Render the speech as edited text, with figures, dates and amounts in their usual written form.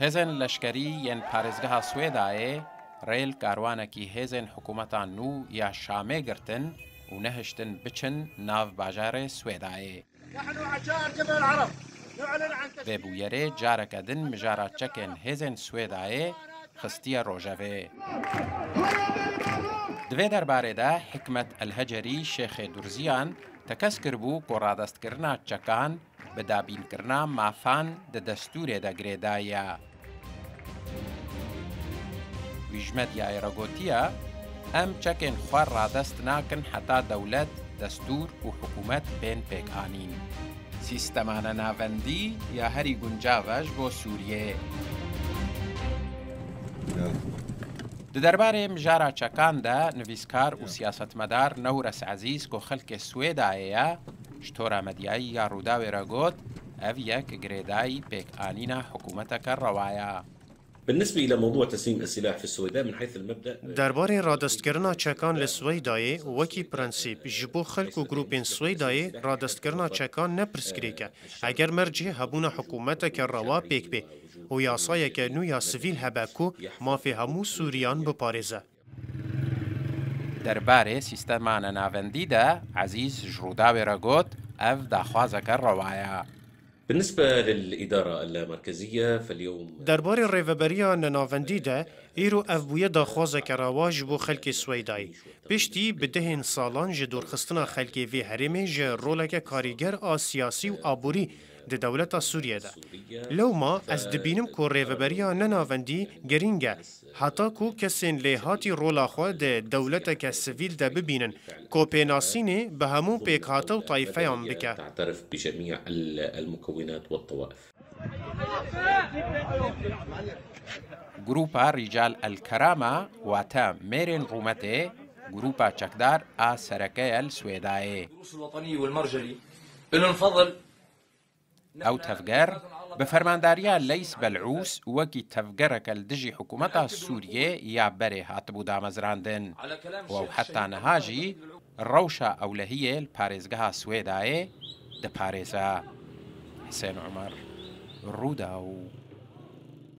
هێزن لەشکەری یەن پارێزگەها سوێدایە ڕێل کاروانێکی هێزن حکوومەتان نو یا شامێ گرتن و نەهشتن بچن ناو باژارێ سوێدایە. vêbûyerê careke din mijara çekên hêzên Swêdayê xistiye rojevê. Di vê derbarê de Hikmet Elhecerî Şêxê Durziyan tekez kirbû ku radestkirina çekan bi dabînkirina mafan di destûrê de girêdaye. Wî ji medyayê re gotiye em çekên xwe radest nakin heta dewlet, destûr û hikûmet bên pêkanîn. Sîstemana navendî ya herî guncav e ji bo Sûriyê. Di derbarê mijara çekan de nivîskar û siyasetmedar Newres Ezîz ku xelkê Swêdayê ye ji tora medyayî ya Rûdawê re got ev yek girêdayî pêkanîna hikûmeteke rewa ye. بالنسبة إلى موضوع تسليم السلاح في السويداء من حيث المبدأ درباره رادستکردنا چکان لسویدای وکی پرنسیپ جبو خلق و گروپین سویدای رادستکردنا چکان نپرسکری که اگر مرجع هبون حکومت که روا پیک بی و یاسای که نو یا سویل هبکو مافی همو سوریان بپارزه. درباره سیستمان ناوندی ده عزیز جروداوی را گوت اف داخوازک روایه. بالنسبة للإدارة اللامركزية فاليوم درباره ریوبریا نناوندی ده ایرو افبویه داخوازه که رواج بو خلک سویدای پشتی به دهین سالان جدور خستنا خلکی وی هرمه جه رولک کاریگر سیاسی و آبوری ده دولت سوریه ده. لو ما از دبینم که ریوبریا نناوندی گرینگه حتی که کسین لیهاتی رولا خواه ده دولت که سویل ده ببینن کوپیناسینه به همون پیکاته و طایفه هم بکه. تعترف بجميع المكونات والطوائف. گروپا رجال الكرامة واتا ميرين رومتي گروپا چکدار سرکه السويداي. الدروس الوطني والمرجلي إنه نفضل او تفجر بفرمانداريا ليس بلعوس وكي تفجرك الدجي حكومتها السورية يا بري هاتبو دامزراندن و حتى نهاجي الروشة أولهية الباريزجها سويداي دباريزا. حسين عمر، روداو.